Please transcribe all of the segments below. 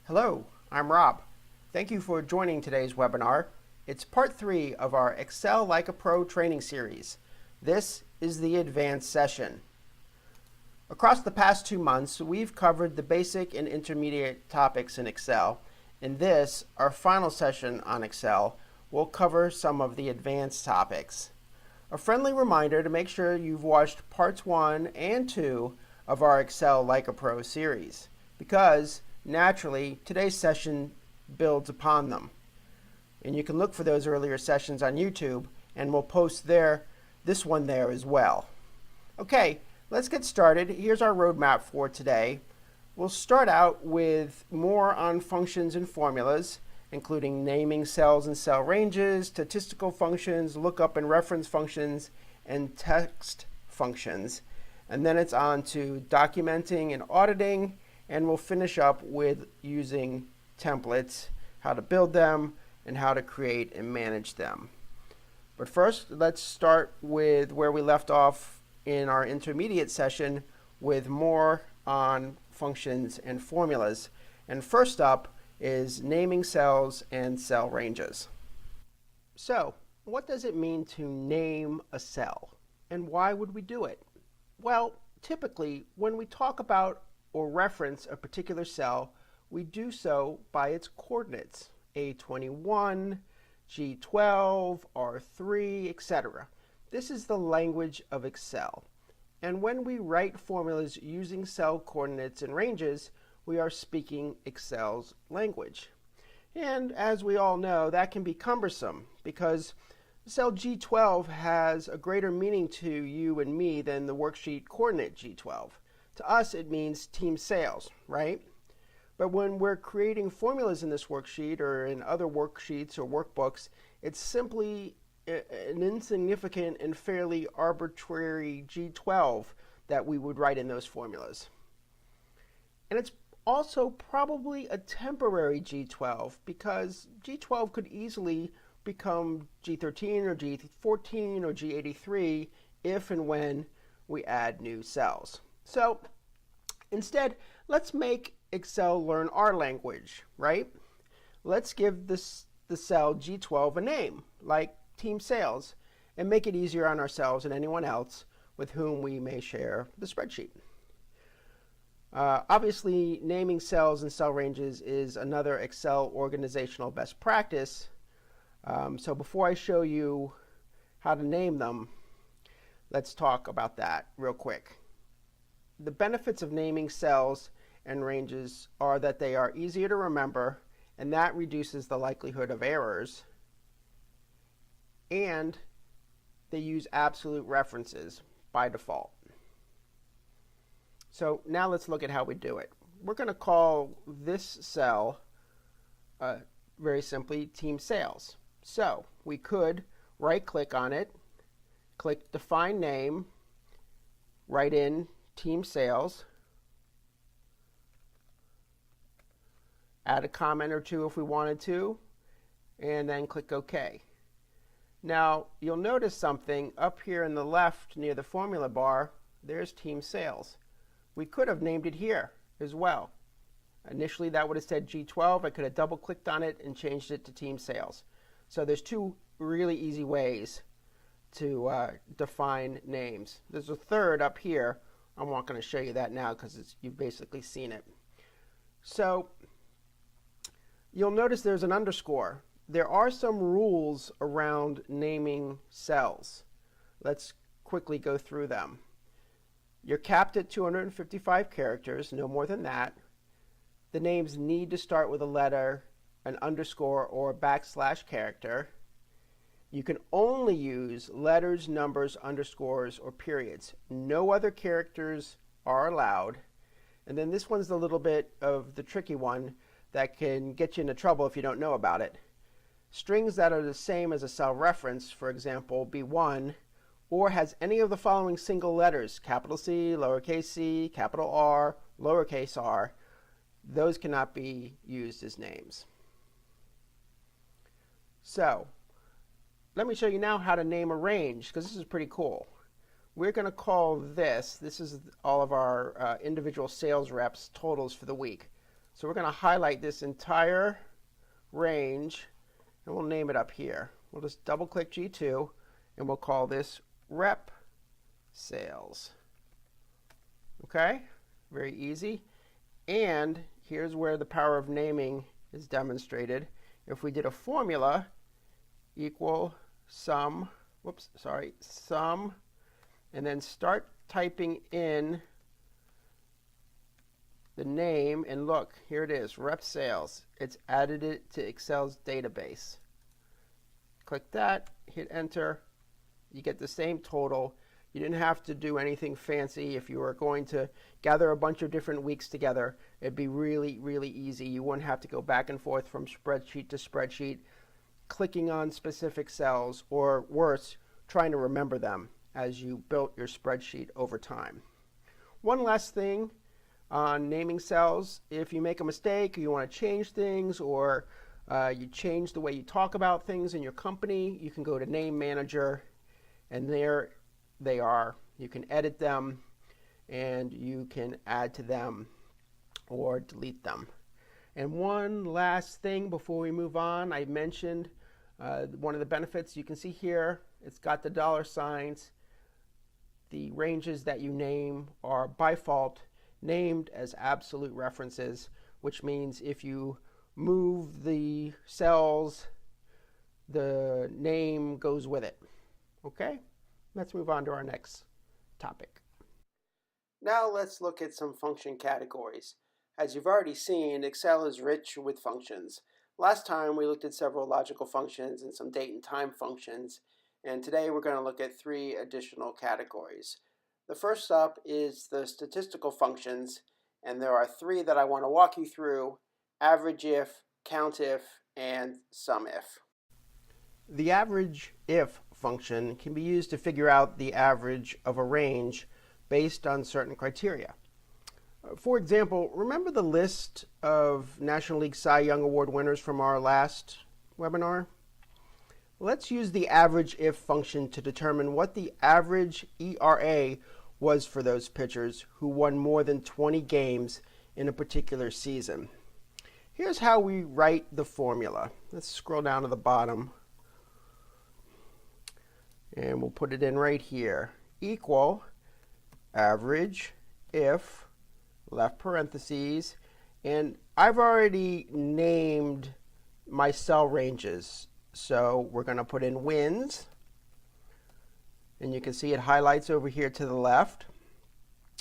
Hello, I'm Rob. Thank you for joining today's webinar. It's part 3 of our Excel Like a Pro training series. This is the advanced session. Across the past 2 months, we've covered the basic and intermediate topics in Excel. In this, our final session on Excel, we'll cover some of the advanced topics. A friendly reminder to make sure you've watched parts 1 and 2 of our Excel Like a Pro series, because naturally, today's session builds upon them. And you can look for those earlier sessions on YouTube, and we'll post this one there as well. Okay, let's get started. Here's our roadmap for today. We'll start out with more on functions and formulas, including naming cells and cell ranges, statistical functions, lookup and reference functions, and text functions. And then it's on to documenting and auditing, and we'll finish up with using templates, how to build them, and how to create and manage them. But first, let's start with where we left off in our intermediate session with more on functions and formulas. And first up is naming cells and cell ranges. So, what does it mean to name a cell? And why would we do it? Well, typically, when we talk about or reference a particular cell, we do so by its coordinates, A21, G12, R3, etc. This is the language of Excel. And when we write formulas using cell coordinates and ranges, we are speaking Excel's language. And as we all know, that can be cumbersome because cell G12 has a greater meaning to you and me than the worksheet coordinate G12. To us, it means team sales, right? But when we're creating formulas in this worksheet or in other worksheets or workbooks, it's simply an insignificant and fairly arbitrary G12 that we would write in those formulas. And it's also probably a temporary G12 because G12 could easily become G13 or G14 or G83 if and when we add new cells. So instead, let's make Excel learn our language, right? Let's give the cell G12 a name, like team sales, and make it easier on ourselves and anyone else with whom we may share the spreadsheet. Obviously, naming cells and cell ranges is another Excel organizational best practice. So before I show you how to name them, let's talk about that real quick. The benefits of naming cells and ranges are that they are easier to remember, and that reduces the likelihood of errors, and they use absolute references by default. So now let's look at how we do it. We're going to call this cell very simply team sales. So we could right-click on it, click Define Name, write in team sales, add a comment or two if we wanted to, and then click OK. Now, you'll notice something up here in the left near the formula bar. There's team sales. We could have named it here as well. Initially, that would have said G12. I could have double-clicked on it and changed it to team sales. So there's two really easy ways to define names. There's a third up here. I'm not going to show you that now because you've basically seen it. So you'll notice there's an underscore. There are some rules around naming cells. Let's quickly go through them. You're capped at 255 characters, no more than that. The names need to start with a letter, an underscore, or a backslash character. You can only use letters, numbers, underscores, or periods. No other characters are allowed. And then this one's a little bit of the tricky one that can get you into trouble if you don't know about it. Strings that are the same as a cell reference, for example, B1, or has any of the following single letters, capital C, lowercase c, capital R, lowercase r, those cannot be used as names. So let me show you now how to name a range, because this is pretty cool. We're going to call this is all of our individual sales reps totals for the week. So we're going to highlight this entire range, and we'll name it up here. We'll just double click G2, and we'll call this rep sales. Okay, very easy. And here's where the power of naming is demonstrated. If we did a formula equal sum, sum, and then start typing in the name, and look, here it is, rep sales. It's added it to Excel's database. Click that, hit enter, you get the same total. You didn't have to do anything fancy. If you were going to gather a bunch of different weeks together, it'd be really, really easy. You wouldn't have to go back and forth from spreadsheet to spreadsheet, clicking on specific cells, or worse, trying to remember them as you built your spreadsheet over time. One last thing on naming cells: if you make a mistake, or you want to change things, or you change the way you talk about things in your company, you can go to Name Manager, and there they are. You can edit them, and you can add to them or delete them. And one last thing before we move on, I mentioned one of the benefits. You can see here, it's got the dollar signs. The ranges that you name are by default named as absolute references, which means if you move the cells, the name goes with it. Okay? Let's move on to our next topic. Now let's look at some function categories. As you've already seen, Excel is rich with functions. Last time we looked at several logical functions and some date and time functions, and today we're going to look at 3 additional categories. The first up is the statistical functions, and there are 3 that I want to walk you through: average if, count if, and sum if. The average if function can be used to figure out the average of a range based on certain criteria. For example, remember the list of National League Cy Young Award winners from our last webinar? Let's use the average if function to determine what the average ERA was for those pitchers who won more than 20 games in a particular season. Here's how we write the formula. Let's scroll down to the bottom, and we'll put it in right here. Equal average if, left parentheses, and I've already named my cell ranges. So we're going to put in wins, and you can see it highlights over here to the left.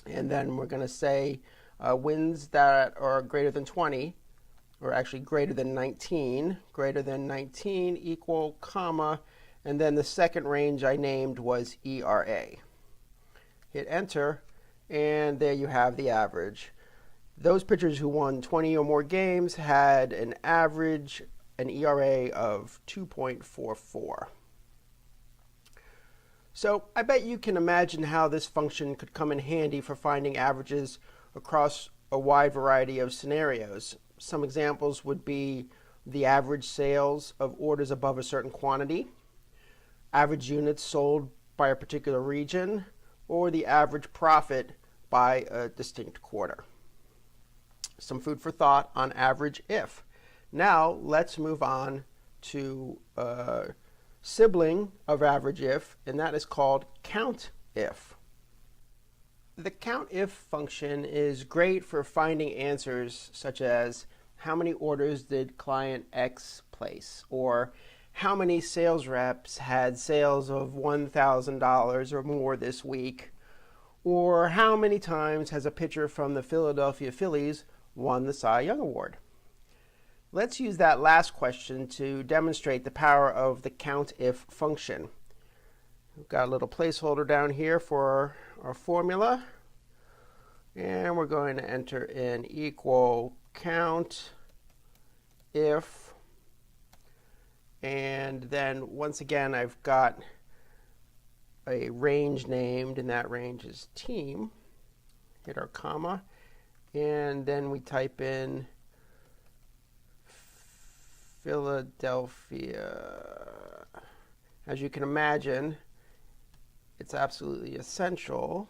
And then we're going to say wins that are greater than 20, or actually greater than 19, equal, comma, and then the second range I named was ERA. Hit enter, and there you have the average. Those pitchers who won 20 or more games had an average, an ERA of 2.44. So I bet you can imagine how this function could come in handy for finding averages across a wide variety of scenarios. Some examples would be the average sales of orders above a certain quantity, average units sold by a particular region, or the average profit by a distinct quarter. Some food for thought on average if. Now let's move on to a sibling of average if, and that is called count if. The count if function is great for finding answers such as how many orders did client X place, or how many sales reps had sales of $1,000 or more this week, or how many times has a pitcher from the Philadelphia Phillies won the Cy Young Award. Let's use that last question to demonstrate the power of the count if function. We've got a little placeholder down here for our formula, and we're going to enter in equal count if, and then once again I've got a range named, and that range is team. Hit our comma, and then we type in Philadelphia. As you can imagine, it's absolutely essential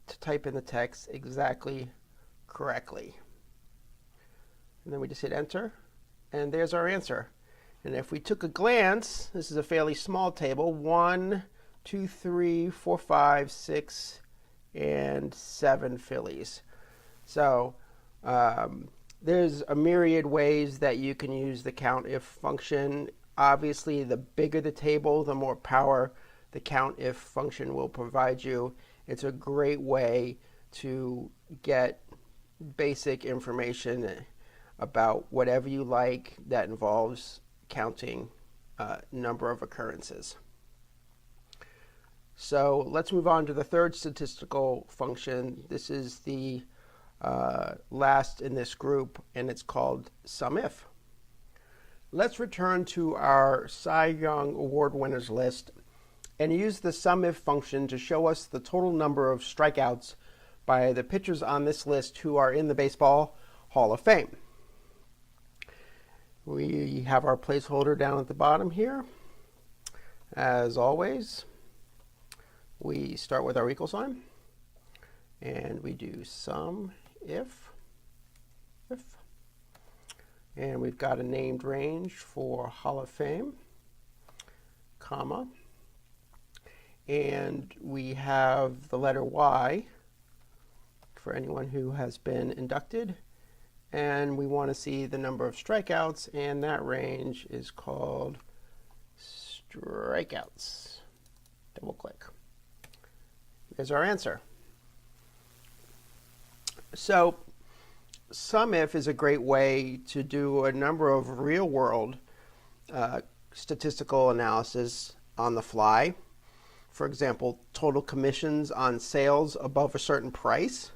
to type in the text exactly correctly. And then we just hit enter, and there's our answer. And if we took a glance, this is a fairly small table, 1, 2, 3, 4, 5, 6, and 7 fillies. So there's a myriad ways that you can use the COUNTIF function. Obviously, the bigger the table, the more power the COUNTIF function will provide you. It's a great way to get basic information about whatever you like that involves counting number of occurrences. So let's move on to the third statistical function. This is the last in this group, and it's called SUMIF. Let's return to our Cy Young Award winners list and use the SUMIF function to show us the total number of strikeouts by the pitchers on this list who are in the Baseball Hall of Fame. We have our placeholder down at the bottom here. As always, we start with our equal sign, and we do SUMIF. And we've got a named range for Hall of Fame, comma, and we have the letter Y for anyone who has been inducted, and we want to see the number of strikeouts, and that range is called strikeouts. Double click. There's our answer. So SUMIF is a great way to do a number of real-world statistical analysis on the fly. For example, total commissions on sales above a certain price,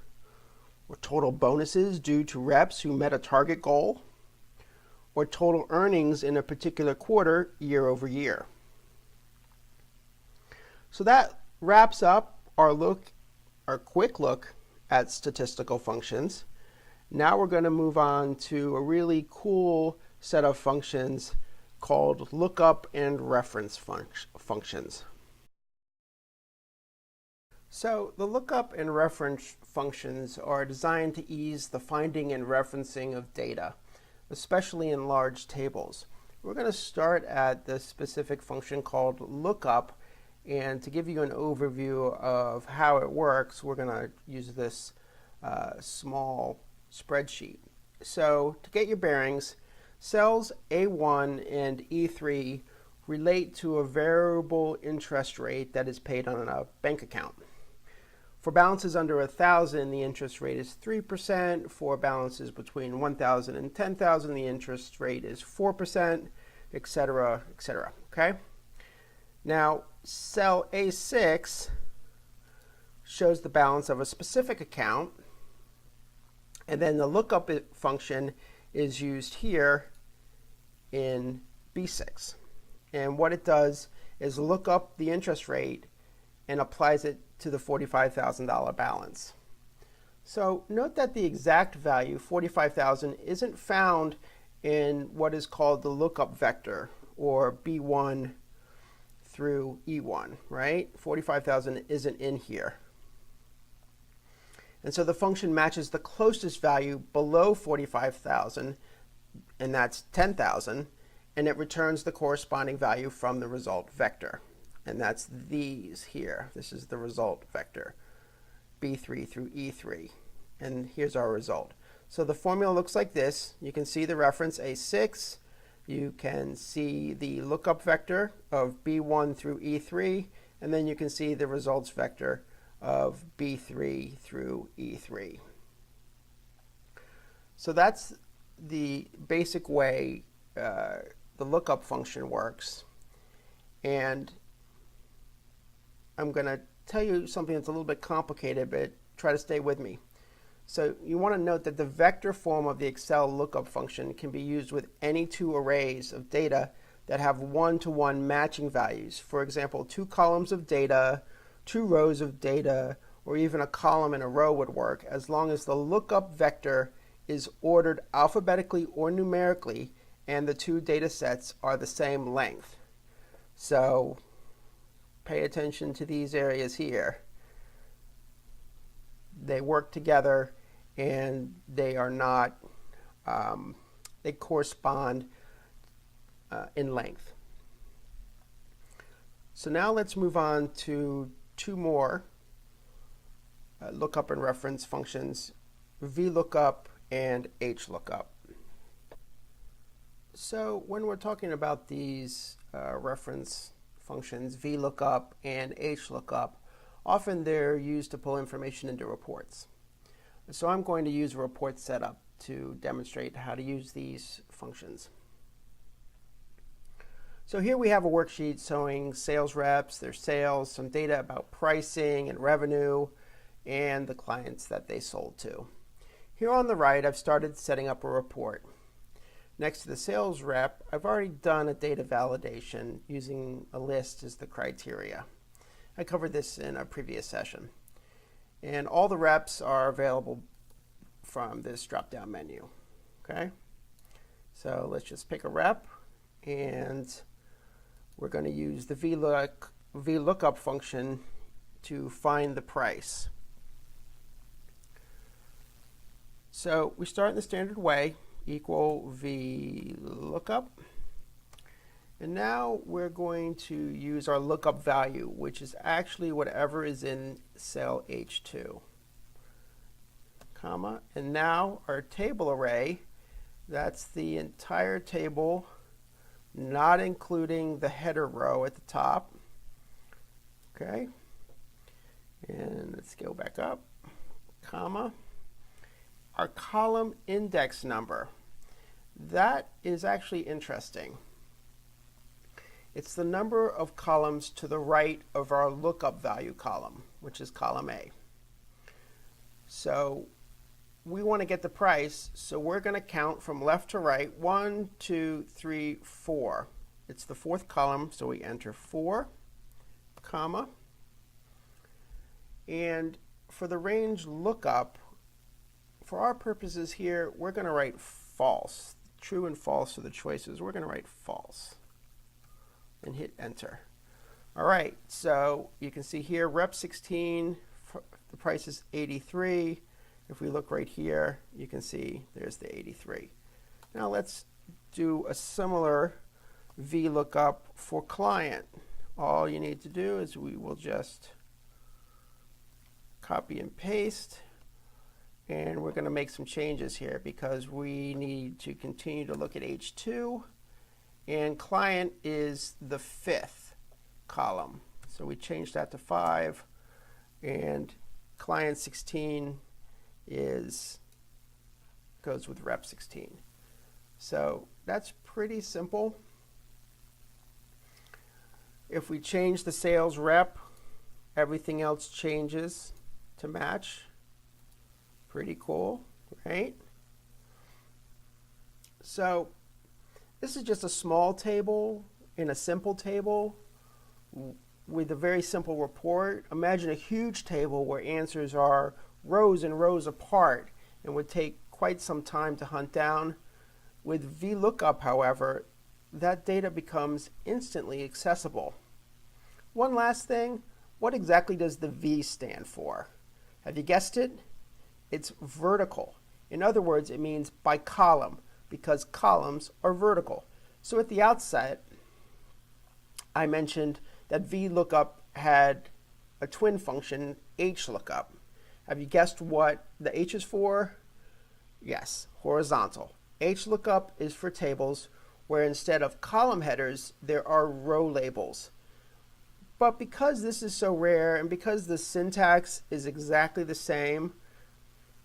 or total bonuses due to reps who met a target goal, or total earnings in a particular quarter year over year. So that wraps up our quick look at statistical functions. Now we're going to move on to a really cool set of functions called lookup and reference functions. So the lookup and reference functions are designed to ease the finding and referencing of data, especially in large tables. We're going to start at the specific function called lookup, and to give you an overview of how it works, we're going to use this small spreadsheet. So to get your bearings, cells A1 and E3 relate to a variable interest rate that is paid on a bank account. For balances under 1,000, the interest rate is 3%. For balances between 1,000 and 10,000, the interest rate is 4%, etc., etc. Okay? Now, cell A6 shows the balance of a specific account, and then the lookup function is used here in B6. And what it does is look up the interest rate and applies it to the $45,000 balance. So note that the exact value, 45,000, isn't found in what is called the lookup vector, or B1 through E1, right? 45,000 isn't in here. And so the function matches the closest value below 45,000, and that's 10,000, and it returns the corresponding value from the result vector. And that's these here. This is the result vector, B3 through E3. And here's our result. So the formula looks like this. You can see the reference A6. You can see the lookup vector of B1 through E3. And then you can see the results vector of B3 through E3. So that's the basic way the lookup function works. And I'm going to tell you something that's a little bit complicated, but try to stay with me. So you want to note that the vector form of the Excel lookup function can be used with any two arrays of data that have one-to-one matching values. For example, 2 columns of data, 2 rows of data, or even a column and a row would work, as long as the lookup vector is ordered alphabetically or numerically and the 2 data sets are the same length. So pay attention to these areas here. They work together and they are not they correspond in length. So now let's move on to two more lookup and reference functions, VLOOKUP and HLOOKUP. So when we're talking about these reference functions, VLOOKUP and HLOOKUP, often they're used to pull information into reports. So I'm going to use a report setup to demonstrate how to use these functions. So here we have a worksheet showing sales reps, their sales, some data about pricing and revenue, and the clients that they sold to. Here on the right, I've started setting up a report. Next to the sales rep, I've already done a data validation using a list as the criteria. I covered this in a previous session. And all the reps are available from this drop-down menu. Okay? So let's just pick a rep, and we're going to use the VLOOKUP function to find the price. So we start in the standard way, equal VLOOKUP. And now we're going to use our lookup value, which is actually whatever is in cell H2, comma. And now our table array, that's the entire table, not including the header row at the top. Okay. And let's go back up, comma. Our column index number, that is actually interesting. It's the number of columns to the right of our lookup value column, which is column A. So we want to get the price, so we're going to count from left to right, 1, 2, 3, 4. It's the fourth column, so we enter 4, comma. And for the range lookup, for our purposes here, we're going to write false. True and false are the choices. We're going to write false and hit enter. All right, so you can see here, rep 16, the price is 83. If we look right here, you can see there's the 83. Now let's do a similar VLOOKUP for client. All you need to do is we will just copy and paste, and we're going to make some changes here because we need to continue to look at H2, and client is the fifth column. So we change that to 5, and client 16 goes with rep 16. So that's pretty simple. If we change the sales rep, everything else changes to match. Pretty cool, right? So this is just a small table in a simple table with a very simple report. Imagine a huge table where answers are rows and rows apart and would take quite some time to hunt down. With VLOOKUP, however, that data becomes instantly accessible. One last thing, what exactly does the V stand for? Have you guessed it? It's vertical. In other words, it means by column, because columns are vertical. So at the outset, I mentioned that VLOOKUP had a twin function, HLOOKUP. Have you guessed what the H is for? Yes, horizontal. HLOOKUP is for tables where instead of column headers, there are row labels. But because this is so rare and because the syntax is exactly the same,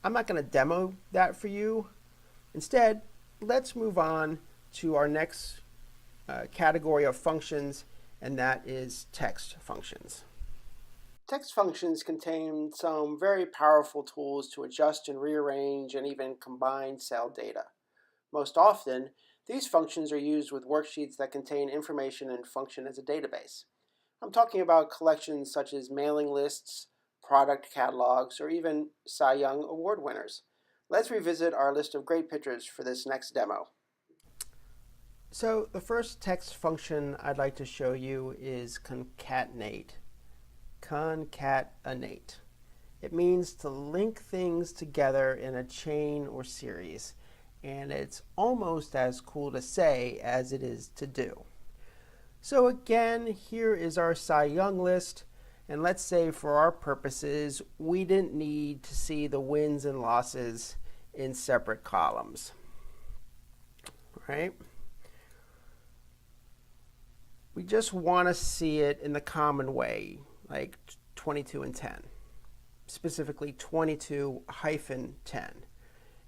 I'm not going to demo that for you. Instead, let's move on to our next category of functions, and that is text functions. Text functions contain some very powerful tools to adjust and rearrange and even combine cell data. Most often, these functions are used with worksheets that contain information and function as a database. I'm talking about collections such as mailing lists, product catalogs, or even Cy Young Award winners. Let's revisit our list of great pictures for this next demo. So the first text function I'd like to show you is concatenate. Concatenate. It means to link things together in a chain or series. and it's almost as cool to say as it is to do. So again, here is our Cy Young list, and let's say for our purposes, we didn't need to see the wins and losses in separate columns, right? We just want to see it in the common way, like 22 and 10, specifically 22-10.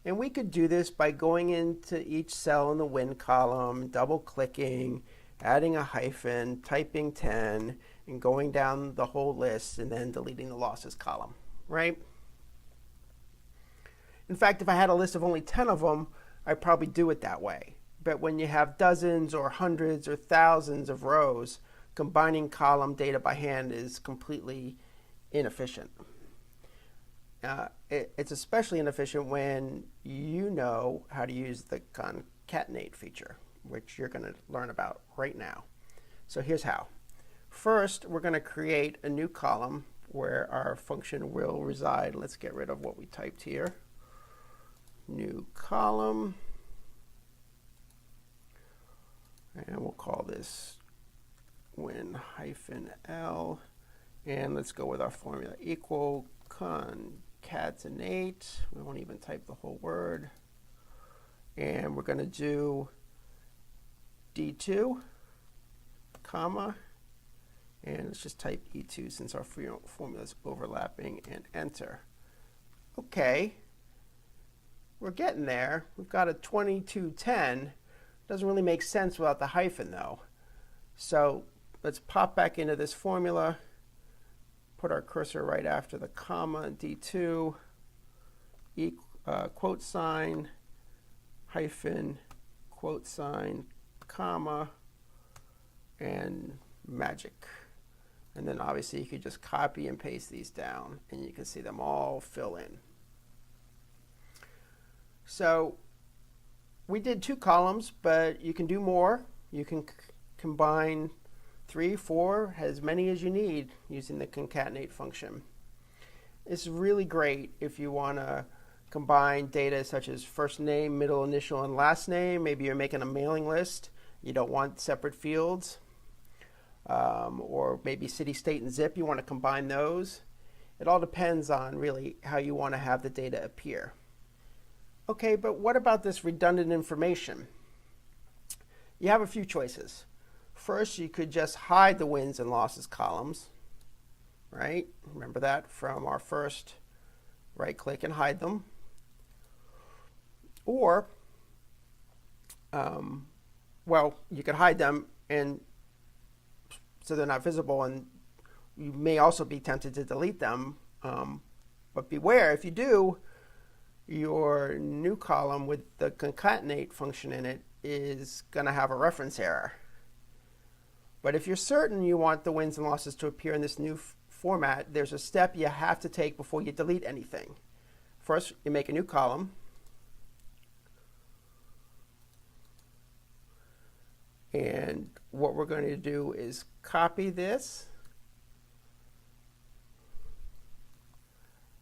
And we could do this by going into each cell in the win column, double-clicking, adding a hyphen, typing 10, and going down the whole list, and then deleting the losses column, right? In fact, if I had a list of only 10 of them, I'd probably do it that way. But when you have dozens or hundreds or thousands of rows, combining column data by hand is completely inefficient. It's especially inefficient when you know how to use the concatenate feature, which you're going to learn about right now. So here's how. First, we're going to create a new column where our function will reside. Let's get rid of what we typed here. New column. And we'll call this win-L. And let's go with our formula equal concatenate. We won't even type the whole word. And we're going to do D2, comma, and let's just type E2 since our formula is overlapping, and enter. Okay, we're getting there. We've got a 2210. Doesn't really make sense without the hyphen though. So let's pop back into this formula, put our cursor right after the comma, D2, quote sign, hyphen, quote sign, comma, and magic. And then obviously you could just copy and paste these down and you can see them all fill in. So we did 2 columns, but you can do more. You can combine 3, 4, as many as you need using the concatenate function. It's really great if you want to combine data such as first name, middle initial, and last name. Maybe you're making a mailing list. You don't want separate fields. Or maybe city, state, and zip. You want to combine those. It all depends on really how you want to have the data appear. Okay, but what about this redundant information? You have a few choices. First, you could just hide the wins and losses columns, right? Remember that from our first right-click and hide them. Or, well, you could hide them and so they're not visible, and you may also be tempted to delete them. But beware, if you do, your new column with the concatenate function in it is going to have a reference error. But if you're certain you want the wins and losses to appear in this new format, there's a step you have to take before you delete anything. First, you make a new column. And what we're going to do is copy this.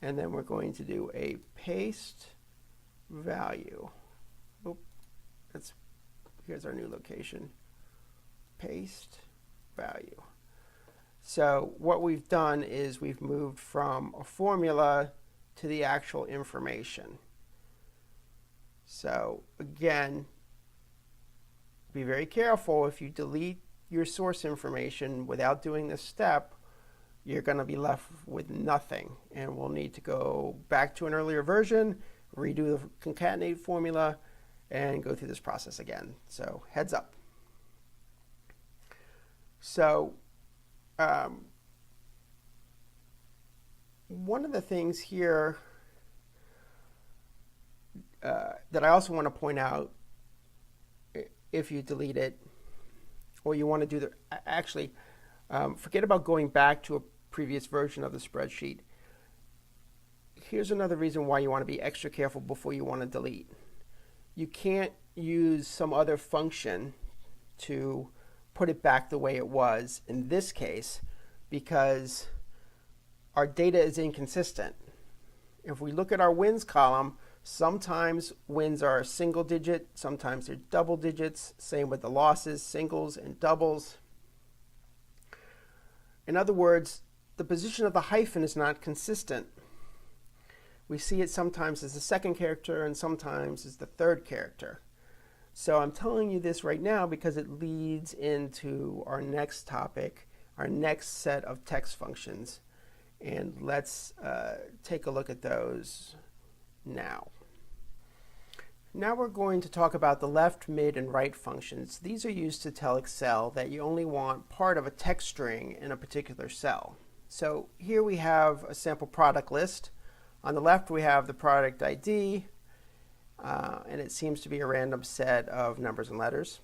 And then we're going to do a paste value. Oop, here's our new location. Paste value. So what we've done is we've moved from a formula to the actual information. So again, be very careful. If you delete your source information without doing this step, you're going to be left with nothing. And we'll need to go back to an earlier version, redo the concatenate formula, and go through this process again. So heads up. So one of the things here that I also want to point out, if you delete it, or you want to do the, actually, forget about going back to a previous version of the spreadsheet. Here's another reason why you want to be extra careful before you want to delete. You can't use some other function to put it back the way it was in this case because our data is inconsistent. If we look at our wins column, Sometimes wins are single digit, sometimes they're double digits. Same with the losses, singles and doubles. In other words, the position of the hyphen is not consistent. We see it sometimes as the second character and sometimes as the third character. So I'm telling you this right now because it leads into our next topic, our next set of text functions. And let's take a look at those now. Now we're going to talk about the left, mid, and right functions. These are used to tell Excel that you only want part of a text string in a particular cell. So here we have a sample product list. On the left we have the product ID, and it seems to be a random set of numbers and letters.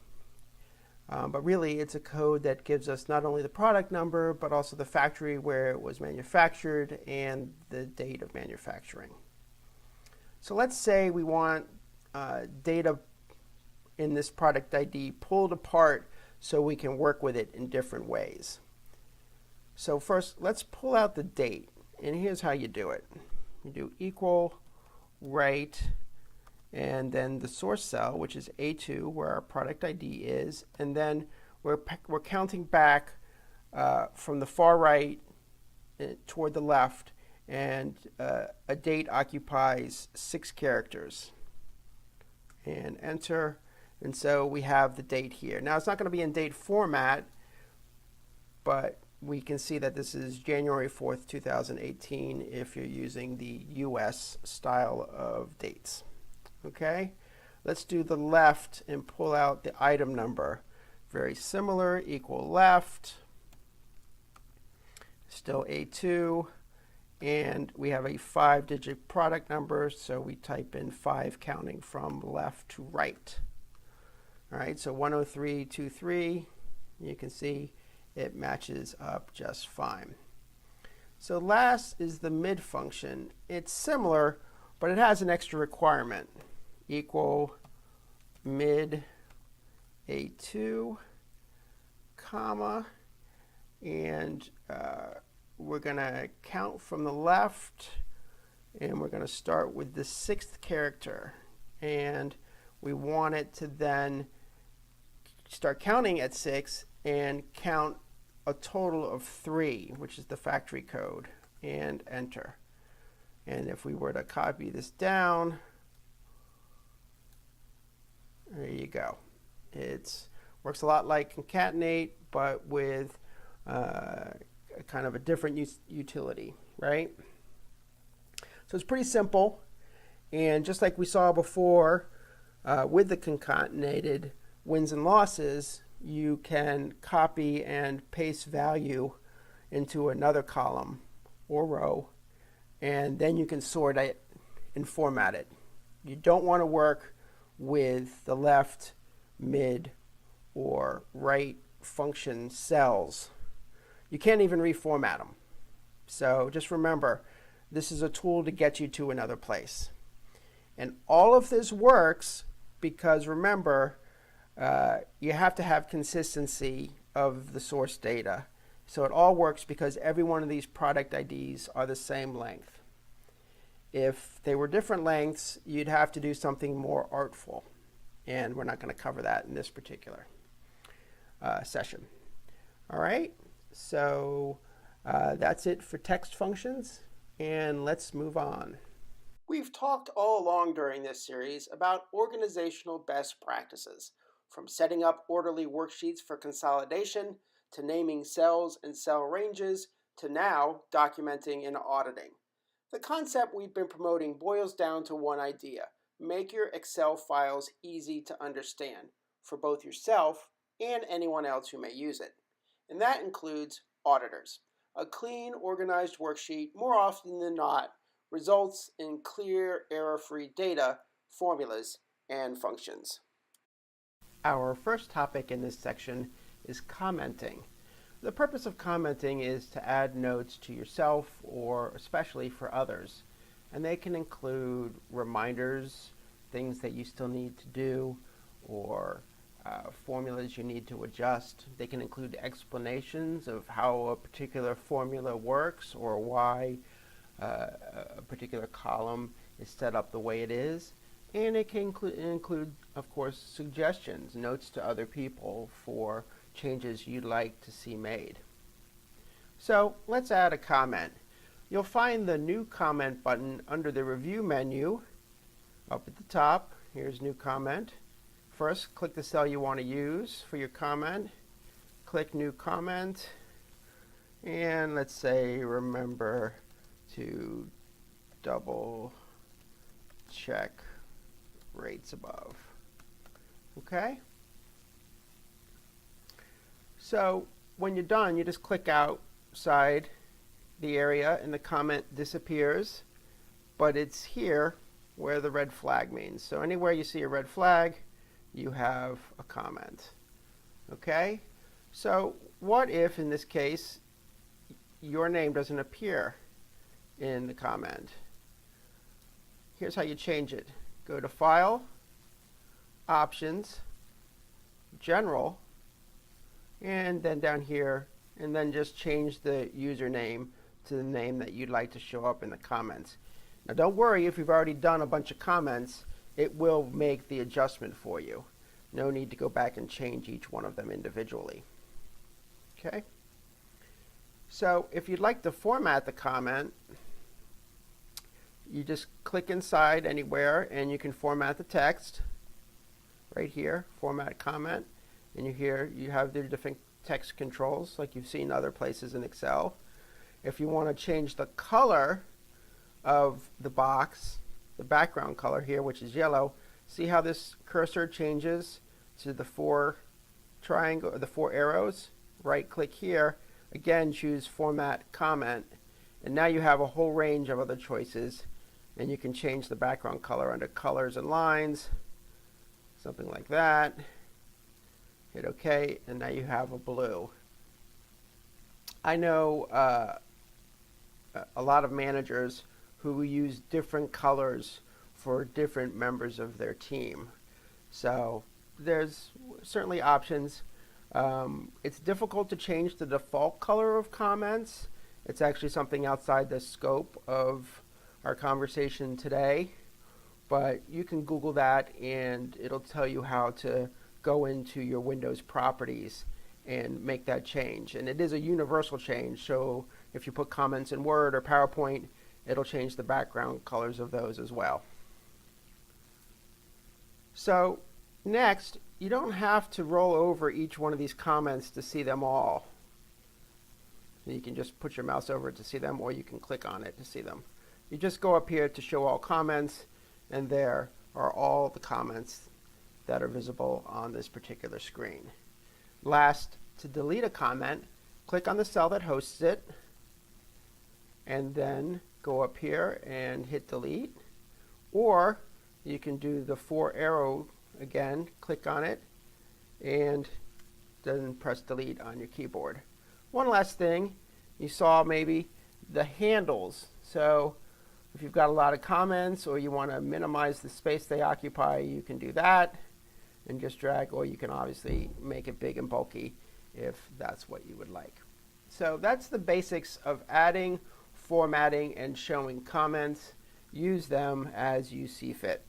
But really it's a code that gives us not only the product number, but also the factory where it was manufactured and the date of manufacturing. So let's say we want data in this product ID pulled apart so we can work with it in different ways. So first, let's pull out the date, and here's how you do it. You do equal, right, and then the source cell, which is A2, where our product ID is, and then we're counting back from the far right toward the left, and a date occupies 6 characters. And enter, and so we have the date here. Now it's not going to be in date format, but we can see that this is January 4th, 2018 if you're using the US style of dates. Okay, let's do the left and pull out the item number. Very similar, equal left, still A2, and we have a 5-digit product number, so we type in 5 counting from left to right. All right, so 10323, you can see it matches up just fine. So last is the mid function. It's similar, but it has an extra requirement. Equal mid A2, comma, and we're going to count from the left, and we're going to start with the 6th character. And we want it to then start counting at 6 and count a total of 3, which is the factory code, and enter. And if we were to copy this down, there you go. It works a lot like concatenate, but with kind of a different utility, right? So it's pretty simple, and just like we saw before with the concatenated wins and losses, you can copy and paste value into another column or row, and then you can sort it and format it. You don't want to work with the left, mid, or right function cells. You can't even reformat them. So just remember, this is a tool to get you to another place. And all of this works because, remember, you have to have consistency of the source data. So it all works because every one of these product IDs are the same length. If they were different lengths, you'd have to do something more artful. And we're not going to cover that in this particular session. All right, so that's it for text functions, and let's move on. We've talked all along during this series about organizational best practices, from setting up orderly worksheets for consolidation, to naming cells and cell ranges, to now documenting and auditing. The concept we've been promoting boils down to one idea: make your Excel files easy to understand for both yourself and anyone else who may use it. And that includes auditors. A clean, organized worksheet, more often than not, results in clear, error-free data, formulas, and functions. Our first topic in this section is commenting. The purpose of commenting is to add notes to yourself or especially for others. And they can include reminders, things that you still need to do, or formulas you need to adjust. They can include explanations of how a particular formula works or why a particular column is set up the way it is, and it can include, of course, suggestions, notes to other people for changes you'd like to see made. So let's add a comment. You'll find the New Comment button under the Review menu up at the top. Here's New Comment. First, click the cell you want to use for your comment. Click New Comment, and let's say remember to double check rates above. Okay? So when you're done, you just click outside the area and the comment disappears, but it's here where the red flag means. So anywhere you see a red flag, you have a comment. Okay? So what if, in this case, your name doesn't appear in the comment? Here's how you change it. Go to File, Options, General, and then down here, and then just change the username to the name that you'd like to show up in the comments. Now don't worry if you've already done a bunch of comments, it will make the adjustment for you. No need to go back and change each one of them individually. Okay? So if you'd like to format the comment, you just click inside anywhere and you can format the text right here, Format Comment, and you have the different text controls like you've seen other places in Excel. If you want to change the color of the box, the background color here, which is yellow, see how this cursor changes to the four arrows? Right click here, again choose Format Comment, and now you have a whole range of other choices, and you can change the background color under Colors and Lines, something like that. Hit OK, and now you have a blue. I know a lot of managers who use different colors for different members of their team. So there's certainly options. It's difficult to change the default color of comments. It's actually something outside the scope of our conversation today, but you can Google that and it'll tell you how to go into your Windows properties and make that change. And it is a universal change, so if you put comments in Word or PowerPoint, it'll change the background colors of those as well. So next, you don't have to roll over each one of these comments to see them all. You can just put your mouse over it to see them, or you can click on it to see them. You just go up here to Show All Comments, and there are all the comments that are visible on this particular screen. Last, to delete a comment, click on the cell that hosts it, and then go up here and hit delete. Or you can do the 4 arrow again, click on it, and then press delete on your keyboard. One last thing, you saw maybe the handles. So if you've got a lot of comments or you want to minimize the space they occupy, you can do that and just drag, or you can obviously make it big and bulky if that's what you would like. So that's the basics of adding, formatting, and showing comments. Use them as you see fit.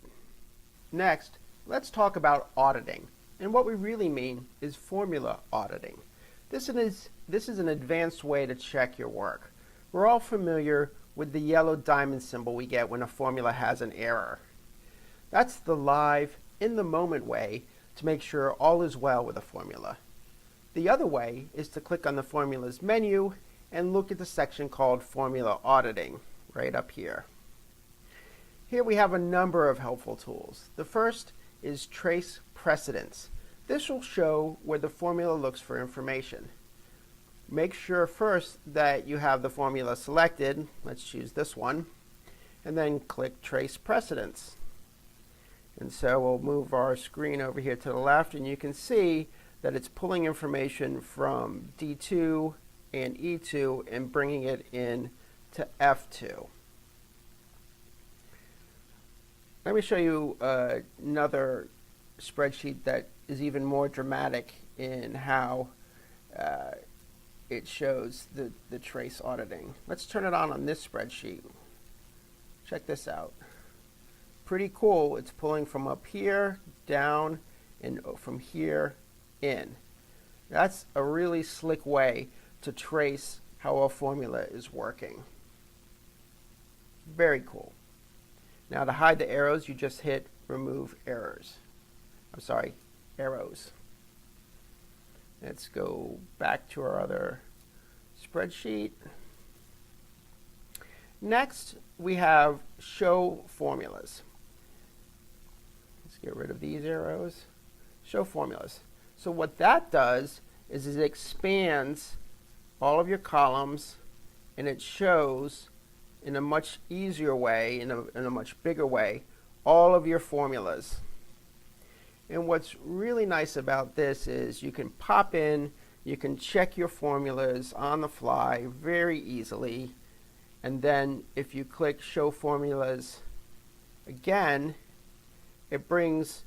Next, let's talk about auditing. And what we really mean is formula auditing. This is an advanced way to check your work. We're all familiar with the yellow diamond symbol we get when a formula has an error. That's the live, in-the-moment way to make sure all is well with a formula. The other way is to click on the Formulas menu and look at the section called Formula Auditing, right up here. Here we have a number of helpful tools. The first is Trace Precedence. This will show where the formula looks for information. Make sure first that you have the formula selected. Let's choose this one. And then click Trace Precedence. And so we'll move our screen over here to the left, and you can see that it's pulling information from D2 and E2 and bringing it in to F2. Let me show you another spreadsheet that is even more dramatic in how it shows the trace auditing. Let's turn it on this spreadsheet. Check this out. pretty cool. It's pulling from up here, down, and from here, in. That's a really slick way to trace how a formula is working. Very cool. Now to hide the arrows, you just hit remove errors. Arrows. Let's go back to our other spreadsheet. Next, we have show formulas. Let's get rid of these arrows. Show formulas. So what that does is it expands all of your columns, and it shows in a much easier way, in a much bigger way, all of your formulas. And what's really nice about this is you can pop in, you can check your formulas on the fly very easily, and then if you click show formulas again, it brings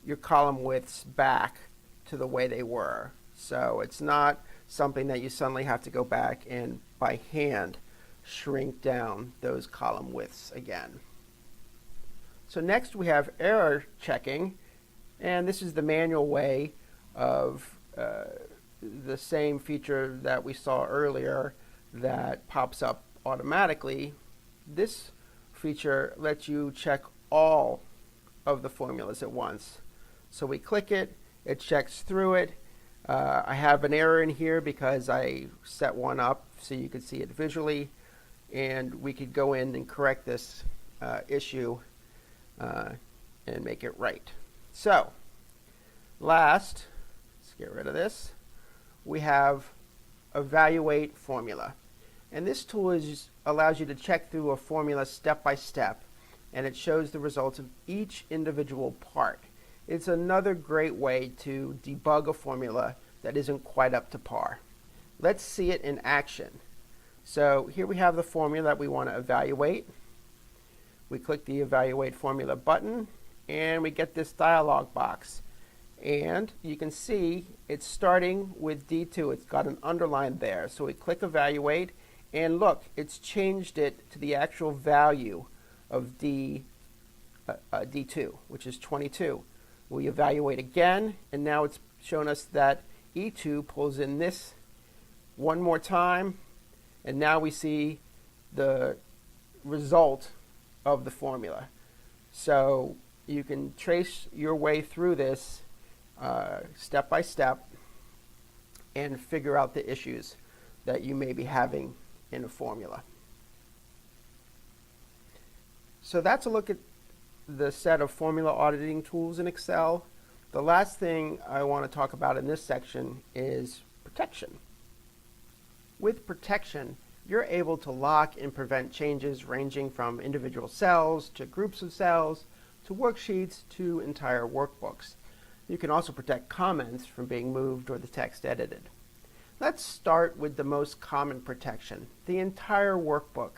your column widths back to the way they were. So it's not something that you suddenly have to go back and by hand shrink down those column widths again. So next we have error checking, and this is the manual way of the same feature that we saw earlier that pops up automatically. This feature lets you check all of the formulas at once. So we click it, it checks through it. I have an error in here because I set one up so you could see it visually, and we could go in and correct this issue and make it right. So last, let's get rid of this, we have evaluate formula. And this tool allows you to check through a formula step by step, and it shows the results of each individual part. It's another great way to debug a formula that isn't quite up to par. Let's see it in action. So here we have the formula that we want to evaluate. We click the Evaluate Formula button, and we get this dialog box. And you can see it's starting with D2. It's got an underline there. So we click Evaluate, and look, it's changed it to the actual value of D2, which is 22. We evaluate again, and now it's shown us that E2 pulls in this one more time, and now we see the result of the formula. So you can trace your way through this step by step and figure out the issues that you may be having in a formula. So that's a look at the set of formula auditing tools in Excel. The last thing I want to talk about in this section is protection. With protection, you're able to lock and prevent changes ranging from individual cells to groups of cells to worksheets to entire workbooks. You can also protect comments from being moved or the text edited. Let's start with the most common protection, the entire workbook.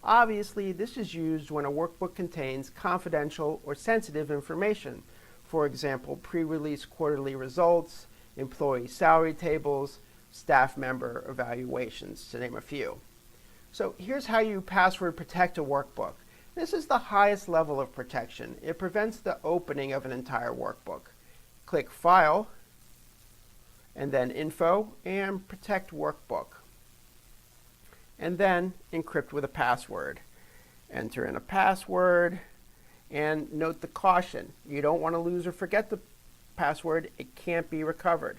Obviously, this is used when a workbook contains confidential or sensitive information. For example, pre-release quarterly results, employee salary tables, staff member evaluations, to name a few. So here's how you password protect a workbook. This is the highest level of protection. It prevents the opening of an entire workbook. Click File, and then Info, and Protect Workbook. And then encrypt with a password. Enter in a password, and note the caution. You don't want to lose or forget the password. It can't be recovered.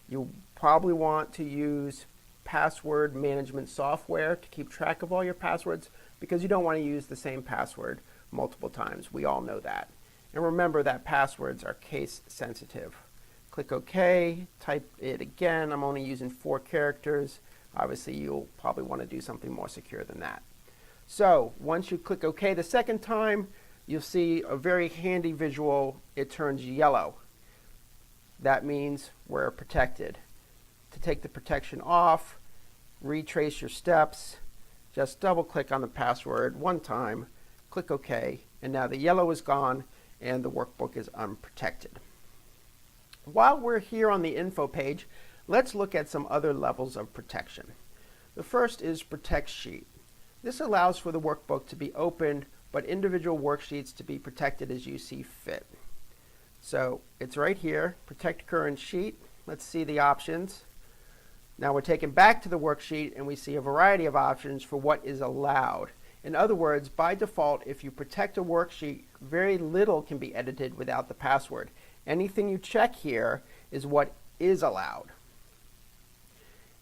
You probably want to use password management software to keep track of all your passwords, because you don't want to use the same password multiple times. We all know that. And remember that passwords are case sensitive. Click OK, type it again. I'm only using 4 characters. Obviously, you'll probably want to do something more secure than that. So once you click OK the second time, you'll see a very handy visual. It turns yellow. That means we're protected. To take the protection off, retrace your steps, just double click on the password one time, click OK, and now the yellow is gone and the workbook is unprotected. While we're here on the info page, let's look at some other levels of protection. The first is Protect Sheet. This allows for the workbook to be opened but individual worksheets to be protected as you see fit. So it's right here, protect current sheet. Let's see the options. Now we're taken back to the worksheet and we see a variety of options for what is allowed. In other words, by default, if you protect a worksheet, very little can be edited without the password. Anything you check here is what is allowed.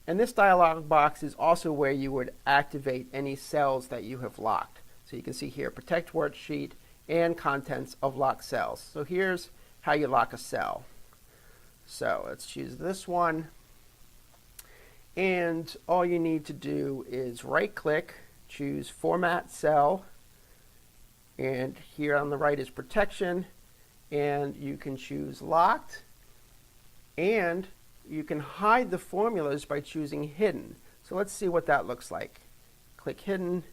And this dialog box is also where you would activate any cells that you have locked. So you can see here, protect worksheet and contents of locked cells. So here's how you lock a cell. So let's choose this one. And all you need to do is right-click, choose Format Cell, and here on the right is Protection, and you can choose Locked, and you can hide the formulas by choosing Hidden. So let's see what that looks like. Click Hidden,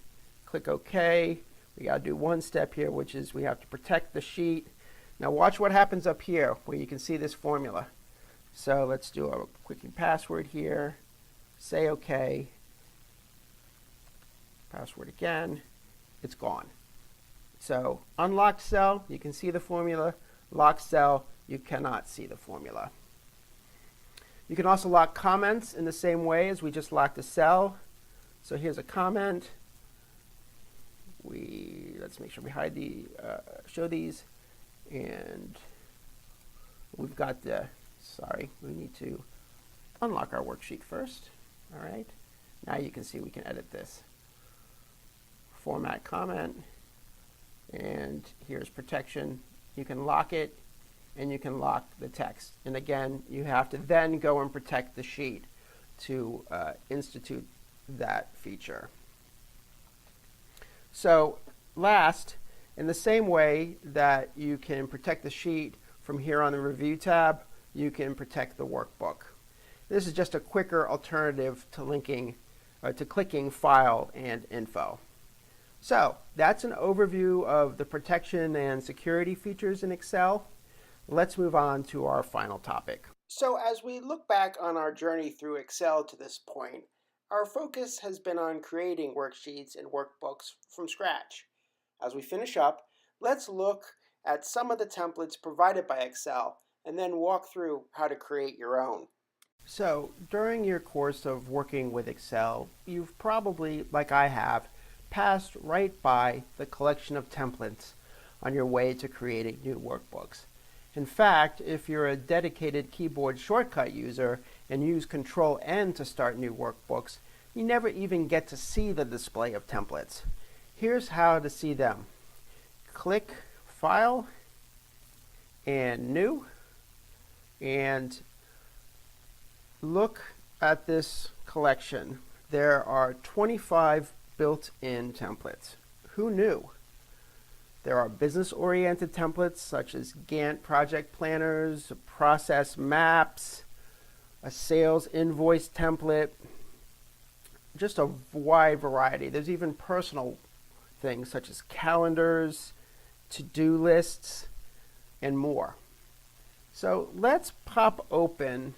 click OK. We got to do one step here, which is we have to protect the sheet. Now watch what happens up here where you can see this formula. So let's do a quick password here. Say OK. Password again. It's gone. So unlocked cell, you can see the formula. Locked cell, you cannot see the formula. You can also lock comments in the same way as we just locked a cell. So here's a comment. Let's make sure we hide show these, and we've got we need to unlock our worksheet first. All right, now you can see we can edit this. Format comment, and here's protection. You can lock it, and you can lock the text. And again, you have to then go and protect the sheet to institute that feature. So last, in the same way that you can protect the sheet from here on the Review tab, you can protect the workbook. This is just a quicker alternative to clicking File and Info. So that's an overview of the protection and security features in Excel. Let's move on to our final topic. So as we look back on our journey through Excel to this point, our focus has been on creating worksheets and workbooks from scratch. As we finish up, let's look at some of the templates provided by Excel and then walk through how to create your own. So during your course of working with Excel, you've probably, like I have, passed right by the collection of templates on your way to creating new workbooks. In fact, if you're a dedicated keyboard shortcut user and use Control-N to start new workbooks, you never even get to see the display of templates. Here's how to see them. Click File and New, and look at this collection. There are 25 built-in templates. Who knew? There are business-oriented templates such as Gantt project planners, process maps, a sales invoice template, just a wide variety. There's even personal things such as calendars, to-do lists, and more. So let's pop open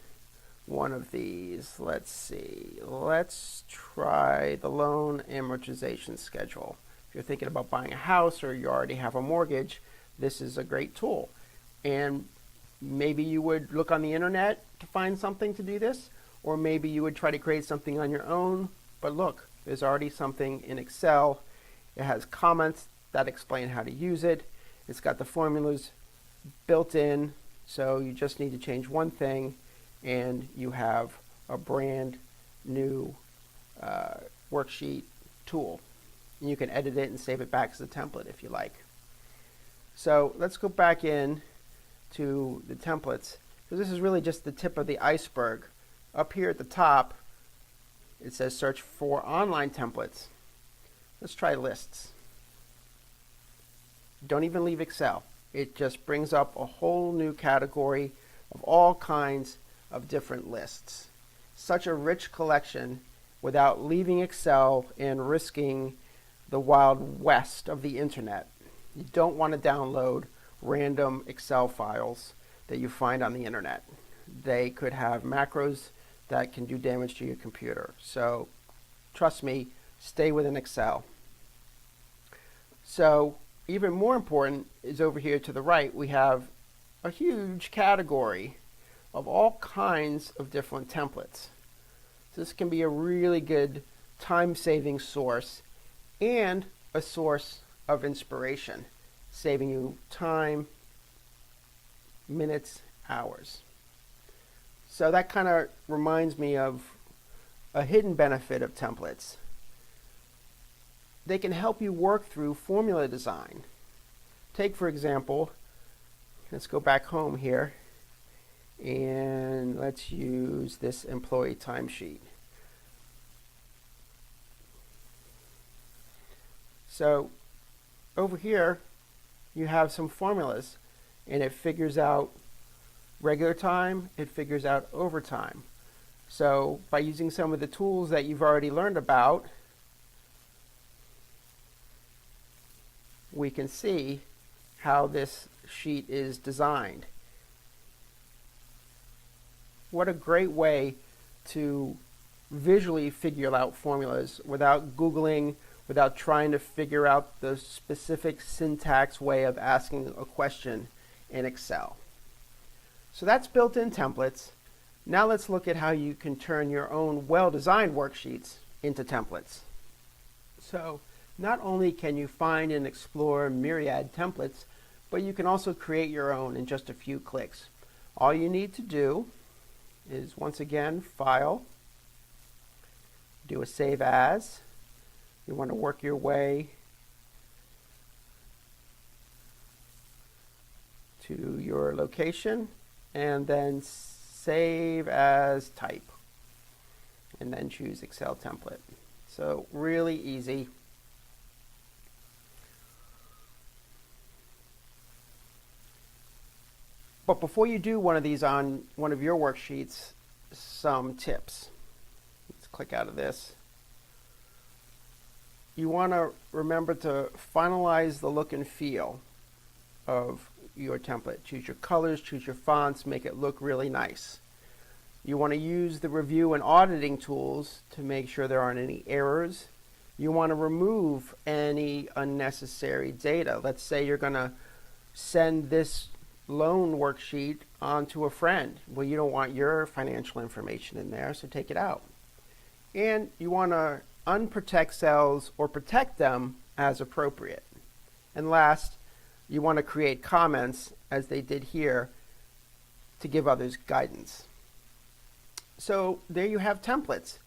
one of these. Let's see. Let's try the loan amortization schedule. If you're thinking about buying a house or you already have a mortgage, this is a great tool. And maybe you would look on the internet to find something to do this, or maybe you would try to create something on your own. But look, there's already something in Excel. It has comments that explain how to use it. It's got the formulas built in, so you just need to change one thing and you have a brand new worksheet tool. And you can edit it and save it back as a template if you like. So let's go back in to the templates, because this is really just the tip of the iceberg. Up here at the top, it says search for online templates. Let's try lists. Don't even leave Excel. It just brings up a whole new category of all kinds of different lists. Such a rich collection without leaving Excel and risking the wild west of the internet. You don't want to download random Excel files that you find on the internet. They could have macros that can do damage to your computer. So trust me, stay within Excel. So even more important is over here to the right, we have a huge category of all kinds of different templates. This can be a really good time-saving source and a source of inspiration, saving you time, minutes, hours. So that kind of reminds me of a hidden benefit of templates. They can help you work through formula design. Take, for example, let's go back home here, and let's use this employee timesheet. So over here, you have some formulas, and it figures out regular time, it figures out overtime. So by using some of the tools that you've already learned about, we can see how this sheet is designed. What a great way to visually figure out formulas without Googling, without trying to figure out the specific syntax way of asking a question in Excel. So that's built-in templates. Now let's look at how you can turn your own well-designed worksheets into templates. So not only can you find and explore myriad templates, but you can also create your own in just a few clicks. All you need to do is, once again, File, do a Save As. You want to work your way to your location, and then Save As Type, and then choose Excel template. So really easy. But before you do one of these on one of your worksheets, some tips. Let's click out of this. You want to remember to finalize the look and feel of your template. Choose your colors, choose your fonts, make it look really nice. You want to use the review and auditing tools to make sure there aren't any errors. You want to remove any unnecessary data. Let's say you're going to send this loan worksheet onto a friend. Well, you don't want your financial information in there, so take it out. And you want to unprotect cells or protect them as appropriate. And last, you want to create comments, as they did here, to give others guidance. So there you have templates.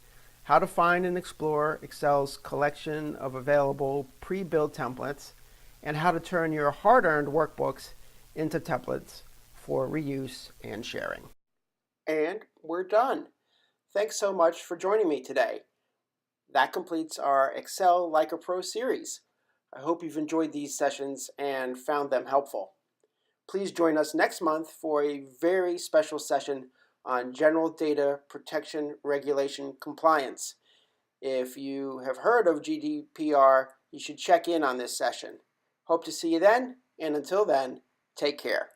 How to find and explore Excel's collection of available pre-built templates, and how to turn your hard-earned workbooks into templates for reuse and sharing. And we're done. Thanks so much for joining me today. That completes our Excel Like a Pro series. I hope you've enjoyed these sessions and found them helpful. Please join us next month for a very special session on General Data Protection Regulation Compliance. If you have heard of GDPR, you should check in on this session. Hope to see you then, and until then, take care.